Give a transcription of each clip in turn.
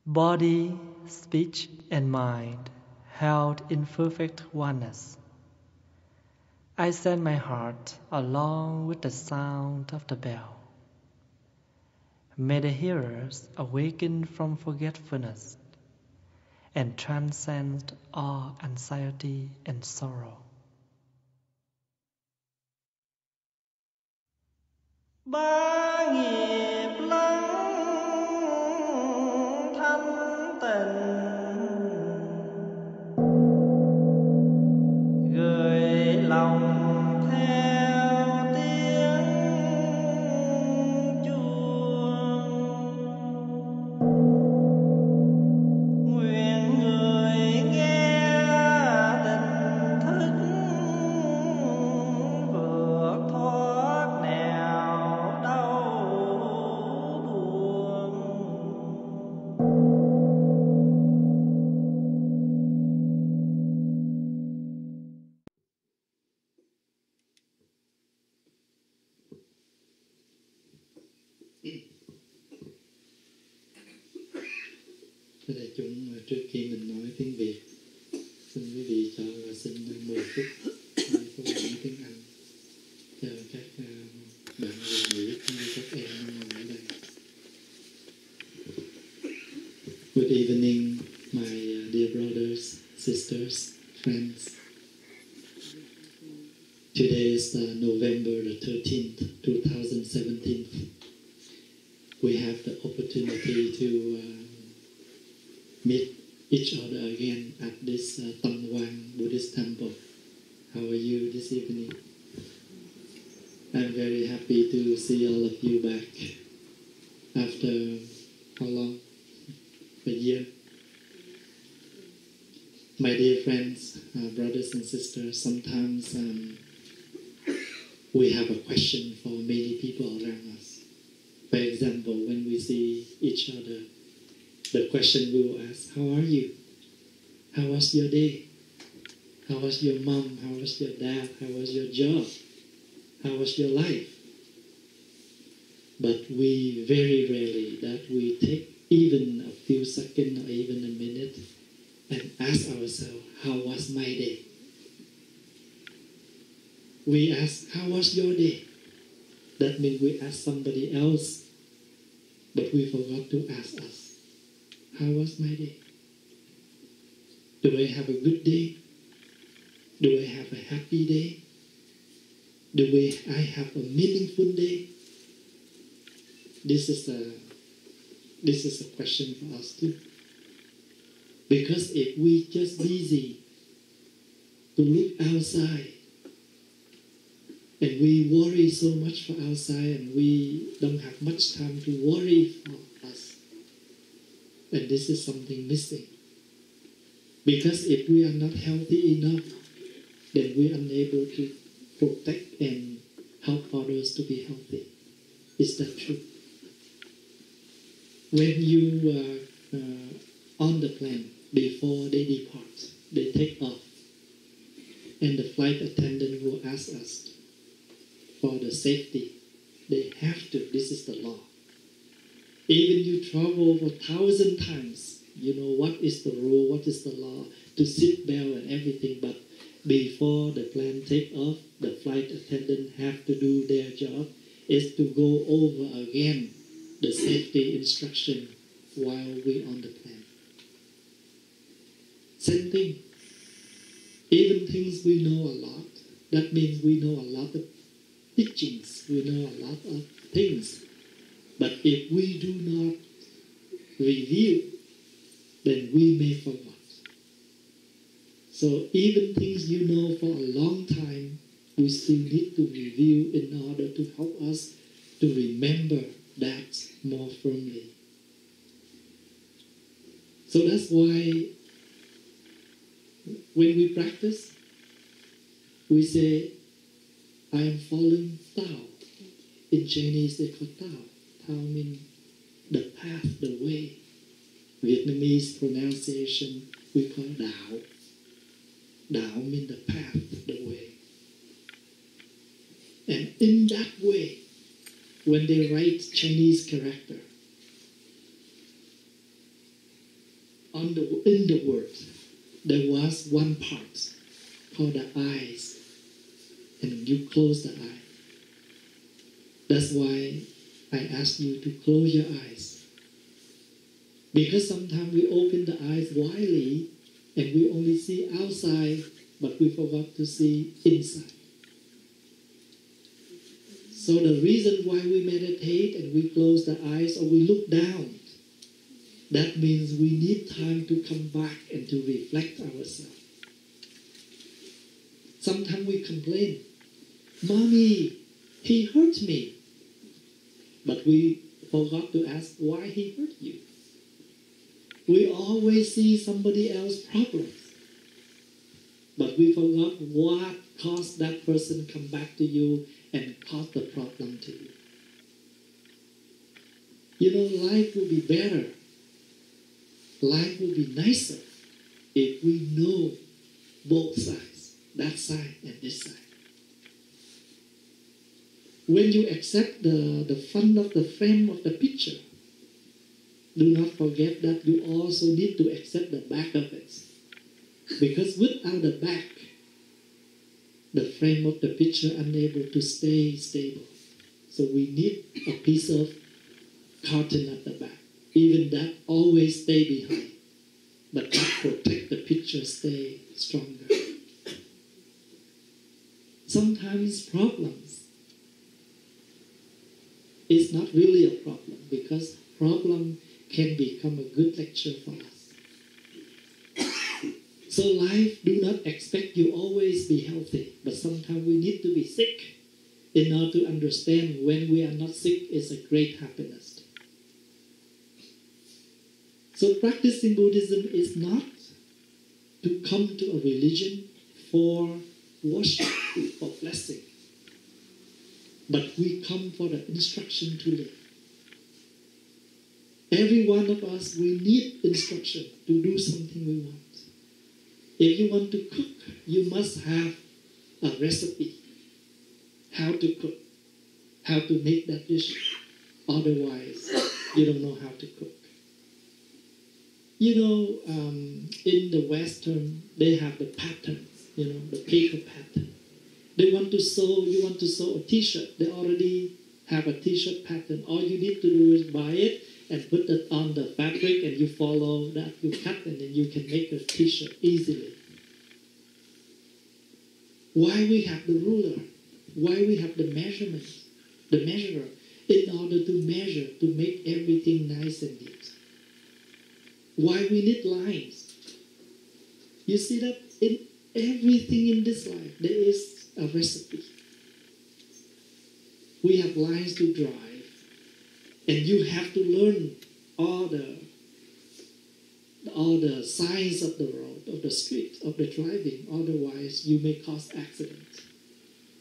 Body, speech, and mind held in perfect oneness. I send my heart along with the sound of the bell. May the hearers awaken from forgetfulness and transcend all anxiety and sorrow. Ba nghiệp lắng thanh tịnh, gửi lòng theo tiếng chuông. Nguyện người nghe tỉnh thức vượt thoát nẻo đau buồn. Thưa đại chúng, trước khi mình nói tiếng Việt, xin quý vị cho xin 10 phút nói câu nói tiếng Anh cho các bạn Việt ngữ cũng như các em ở đây. Good evening, my dear brothers, sisters, friends. Today is November the 13th, 2017. We have the opportunity to meet each other again at this Quang Buddhist temple. How are you this evening? I'm very happy to see all of you back after how long? A year. My dear friends, brothers and sisters, sometimes we have a question for many people around us. For example, when we see each other, the question we will ask, how are you? How was your day? How was your mom? How was your dad? How was your job? How was your life? But we very rarely that we take even a few seconds or even a minute and ask ourselves, how was my day? We ask, how was your day? That means we ask somebody else, but we forgot to ask us. How was my day? Do I have a good day? Do I have a happy day? Do I have a meaningful day? This is a question for us too. Because if we just busy to look outside and we worry so much for outside and we don't have much time to worry for us, and this is something missing. Because if we are not healthy enough, then we are unable to protect and help others to be healthy. Is that true? When you are on the plane, before they depart, they take off, and the flight attendant will ask us for the safety. They have to. This is the law. Even you travel for 1,000 times, you know what is the rule, what is the law, to seat belt and everything, but before the plane take off, the flight attendant have to do their job, is to go over again the safety instruction while we on the plane. Same thing. Even things we know a lot, that means we know a lot of teachings, we know a lot of things. But if we do not review, then we may forget. So even things you know for a long time, we still need to review in order to help us to remember that more firmly. So that's why when we practice, we say, I am following Tao. In Chinese they call Tao. Tao means the path, the way. Vietnamese pronunciation we call Dao. Dao means the path, the way. And in that way, when they write Chinese character, in the word, there was one part called the eyes, and you close the eye. That's why I asked you to close your eyes. Because sometimes we open the eyes widely and we only see outside, but we forgot to see inside. So the reason why we meditate and we close the eyes or we look down, that means we need time to come back and to reflect ourselves. Sometimes we complain, "Mommy, he hurt me." But we forgot to ask why he hurt you. We always see somebody else's problems. But we forgot what caused that person come back to you and cause the problem to you. You know, life will be better. Life will be nicer if we know both sides, that side and this side. When you accept the front of the frame of the picture, do not forget that you also need to accept the back of it. Because without the back, the frame of the picture unable to stay stable. So we need a piece of carton at the back. Even that always stay behind. But that protect the picture stay stronger. Sometimes problems is not really a problem, because problem can become a good lecture for us. So life do not expect you always be healthy, but sometimes we need to be sick in order to understand when we are not sick is a great happiness. So practicing Buddhism is not to come to a religion for worship, for blessing, but we come for the instruction to live. Every one of us, we need instruction to do something we want. If you want to cook, you must have a recipe. How to cook, how to make that dish. Otherwise, you don't know how to cook. You know, in the Western, they have the patterns, you know, the paper pattern. They want to sew, you want to sew a t-shirt, they already have a t-shirt pattern. All you need to do is buy it and put it on the fabric, and you follow that, you cut, and then you can make a t-shirt easily. Why we have the ruler? Why we have the measurement, the measurer, in order to measure, to make everything nice and neat. Why we need lines? You see that in everything in this life, there is a recipe. We have lines to drive. And you have to learn all the signs of the road, of the street, of the driving. Otherwise, you may cause accidents.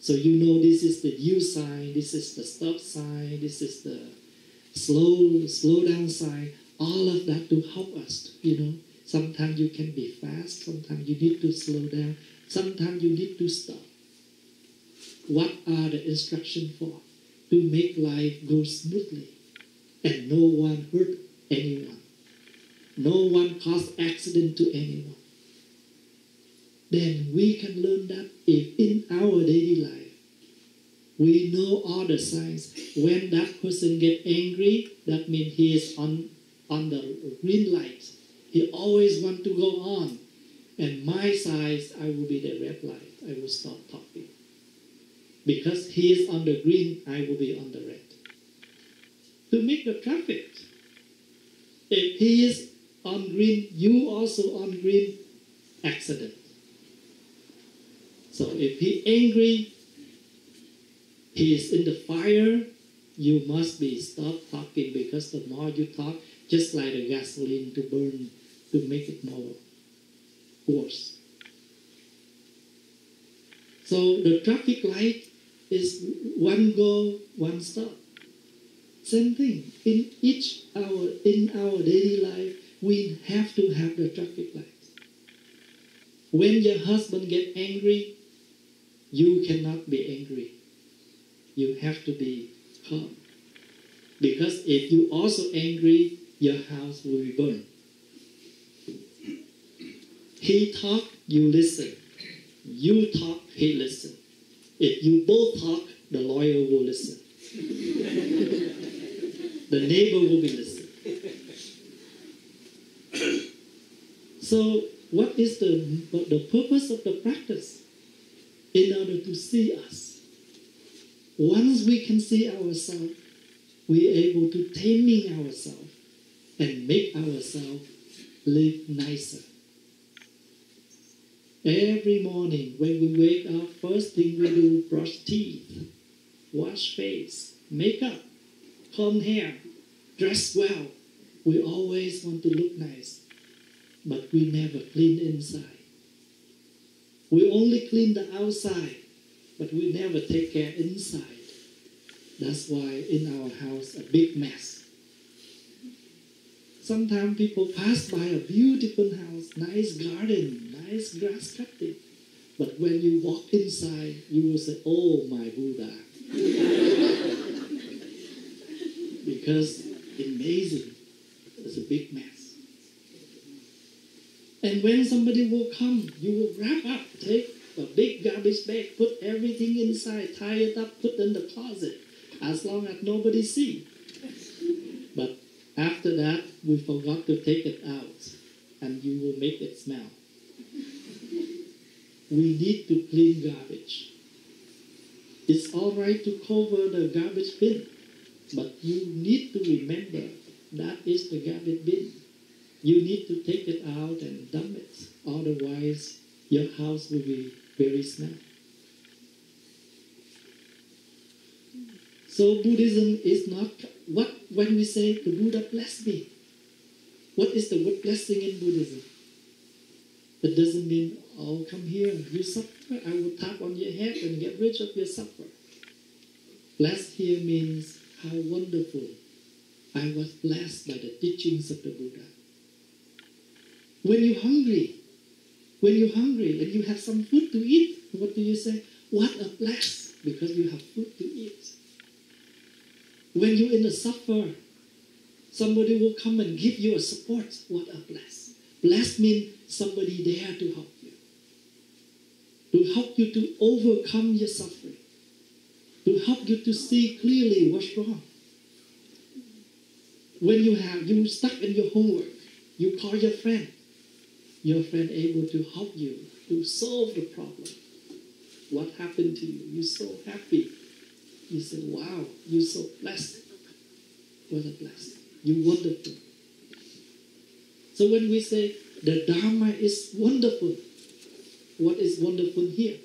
So you know this is the U sign, this is the stop sign, this is the slow down sign. All of that to help us, you know. Sometimes you can be fast, sometimes you need to slow down, sometimes you need to stop. What are the instructions for? To make life go smoothly. And no one hurt anyone. No one caused accident to anyone. Then we can learn that if in our daily life, we know all the signs. When that person gets angry, that means he is on the green light. He always wants to go on. And my side, I will be the red light. I will stop talking. Because he is on the green, I will be on the red. To make the traffic. If he is on green, you also on green, accident. So if he angry, he is in the fire, you must be stop talking, because the more you talk, just like the gasoline to burn, to make it more worse. So the traffic light is one go, one stop. Same thing. In our daily life, we have to have the traffic lights. When your husband gets angry, you cannot be angry. You have to be calm. Because if you also angry, your house will be burned. He talk, you listen. You talk, he listen. If you both talk, the lawyer will listen. The neighbor will be listening. So, what is the purpose of the practice? In order to see us. Once we can see ourselves, we are able to taming ourselves and make ourselves live nicer. Every morning when we wake up, first thing we do, brush teeth, wash face, make up, comb hair, dress well. We always want to look nice, but we never clean inside. We only clean the outside, but we never take care inside. That's why in our house, a big mess. Sometimes people pass by a beautiful house, nice garden, nice grass cutting. But when you walk inside, you will say, oh, my Buddha. Because amazing, it's a big mess. And when somebody will come, you will wrap up, take a big garbage bag, put everything inside, tie it up, put in the closet, as long as nobody sees. But after that, we forgot to take it out, and you will make it smell. We need to clean garbage. It's all right to cover the garbage bin, but you need to remember that is the garbage bin. You need to take it out and dump it. Otherwise, your house will be very small. So Buddhism is not what when we say the Buddha bless me. What is the word blessing in Buddhism? It doesn't mean, oh, come here, you suffer, I will tap on your head and get rid of your suffer. Blessed here means how wonderful I was blessed by the teachings of the Buddha. When you're hungry and you have some food to eat, what do you say? What a bless, because you have food to eat. When you're in a suffer, somebody will come and give you a support. What a bless. Bless means somebody there to help you to overcome your suffering, to help you to see clearly what's wrong. When you stuck in your homework, you call your friend able to help you to solve the problem. What happened to you? You're so happy. You say, wow, you're so blessed. What a blessing. You're wonderful. So when we say the Dharma is wonderful, what is wonderful here?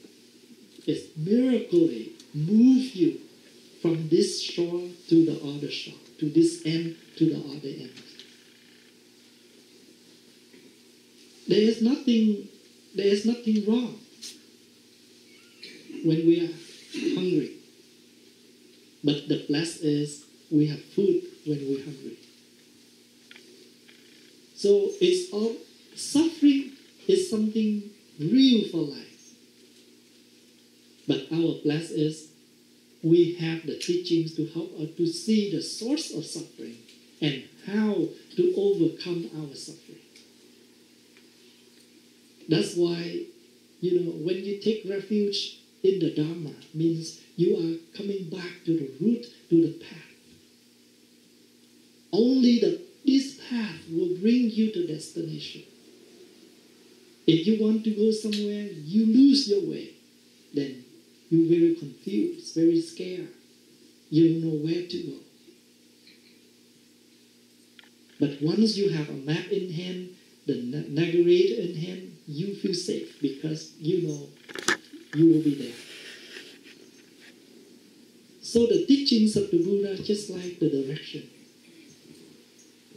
It's miraculously move you from this shore to the other shore, to this end to the other end. There is nothing wrong when we are hungry. But the blessed is we have food when we're hungry. So it's all suffering is something real for life. But our blessed is we have the teachings to help us to see the source of suffering and how to overcome our suffering. That's why, when you take refuge in the Dharma, means you are coming back to the root, to the path. Only this path will bring you to destination. If you want to go somewhere, you lose your way, then you're very confused, very scared. You don't know where to go. But once you have a map in hand, the navigator in hand, you feel safe because you know you will be there. So the teachings of the Buddha just like the direction.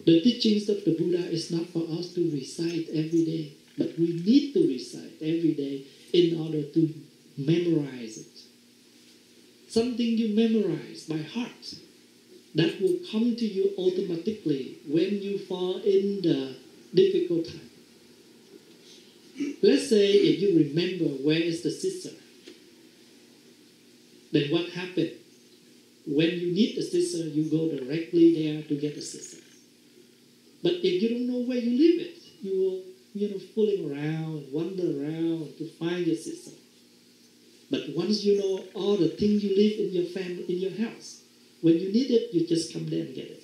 The teachings of the Buddha is not for us to recite every day, but we need to recite every day in order to memorize it. Something you memorize by heart that will come to you automatically when you fall in the difficult time. Let's say if you remember where is the scissor, then what happened? When you need the scissor, you go directly there to get the scissor. But if you don't know where you leave it, you will fooling around and wander around to find your sister. But once you know all the things you leave in your family, in your house, when you need it, you just come there and get it.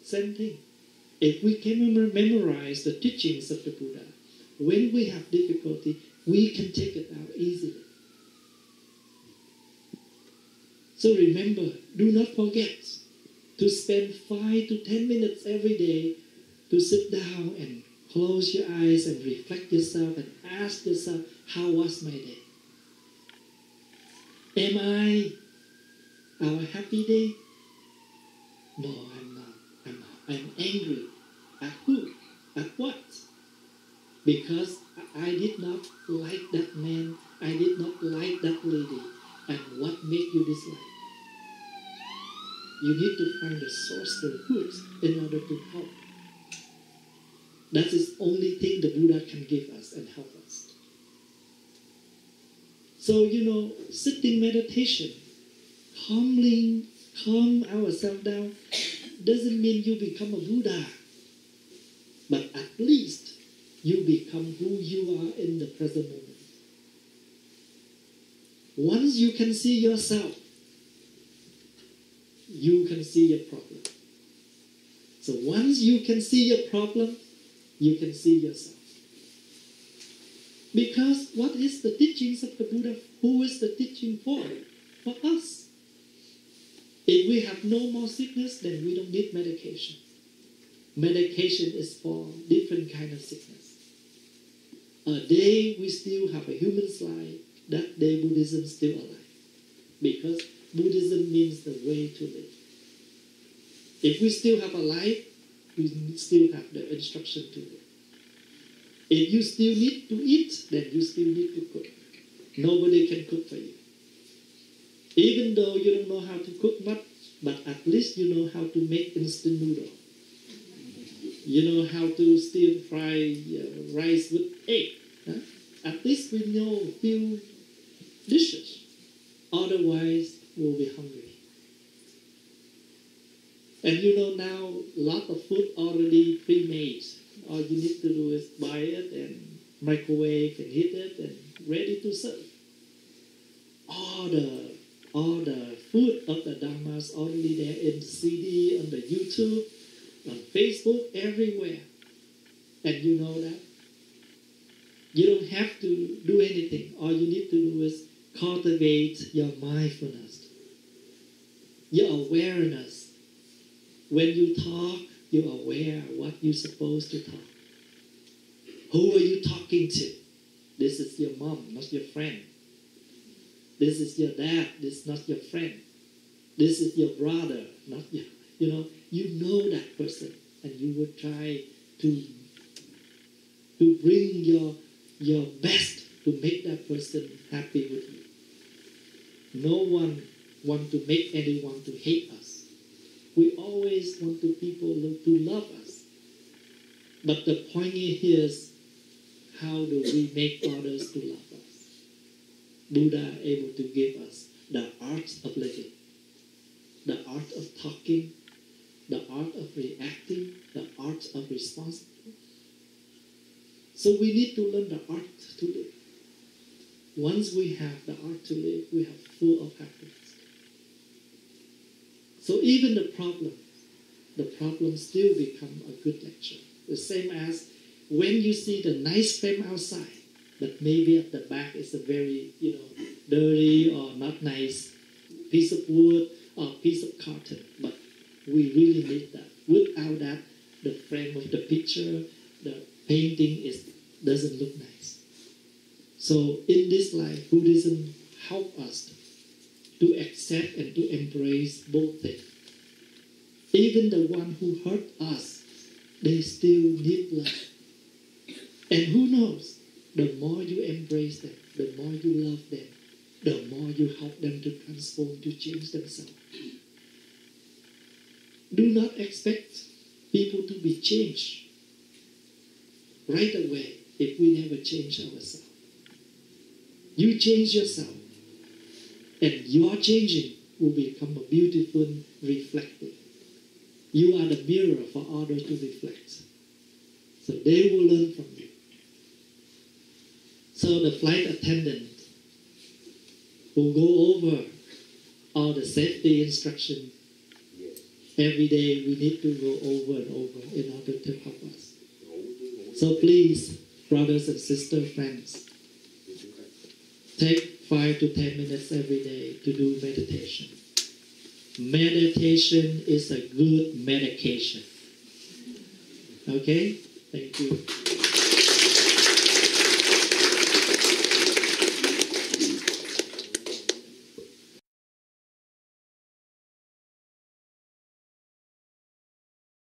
Same thing. If we can memorize the teachings of the Buddha, when we have difficulty, we can take it out easily. So remember, do not forget to spend 5 to 10 minutes every day to sit down and close your eyes and reflect yourself and ask yourself, how was my day? Am I our happy day? No, I'm not. I'm angry. At who? At what? Because I did not like that man. I did not like that lady. And what made you dislike? You need to find the source, the root, in order to help. That is the only thing the Buddha can give us and help us. So, sitting meditation, calm ourselves down, doesn't mean you become a Buddha. But at least you become who you are in the present moment. Once you can see yourself, you can see your problem. So once you can see your problem, you can see yourself. Because what is the teachings of the Buddha? Who is the teaching for? For us. If we have no more sickness, then we don't need medication. Medication is for different kind of sickness. A day we still have a human's life, that day Buddhism is still alive. Because Buddhism means the way to live. If we still have a life, we still have the instruction to live. If you still need to eat, then you still need to cook. Nobody can cook for you. Even though you don't know how to cook much, but at least you know how to make instant noodle. You know how to stir fry rice with egg. Huh? At least we know a few dishes. Otherwise, we'll be hungry. And now a lot of food already pre-made. All you need to do is buy it and microwave and heat it and ready to serve. All the food of the Dhammas already there in CD, on the YouTube, on Facebook, everywhere. And you know that. You don't have to do anything. All you need to do is cultivate your mindfulness, your awareness. When you talk, you're aware what you're supposed to talk. Who are you talking to? This is your mom, not your friend. This is your dad, this is not your friend. This is your brother, not your, you know that person. And you would try to bring your best to make that person happy with you. No one wants to make anyone to hate us. We always want people to love us. But the point here is, how do we make others to love us? Buddha able to give us the art of living, the art of talking, the art of reacting, the art of responding. So we need to learn the art to live. Once we have the art to live, we are full of happiness. So even the problem still become a good lecture. The same as when you see the nice frame outside, but maybe at the back it's a very, dirty or not nice piece of wood or piece of carton. But we really need that. Without that, the frame of the picture, the painting doesn't look nice. So in this life, Buddhism helps us to accept and to embrace both things. Even the one who hurt us, they still need love. And who knows, the more you embrace them, the more you love them, the more you help them to transform, to change themselves. Do not expect people to be changed right away if we never change ourselves. You change yourself, and your changing will become a beautiful reflective. You are the mirror for others to reflect. So they will learn from you. So the flight attendant will go over all the safety instructions. Every day we need to go over and over in order to help us. So please, brothers and sisters, friends, take 5 to 10 minutes every day to do meditation. Meditation is a good medication. Okay? Thank you.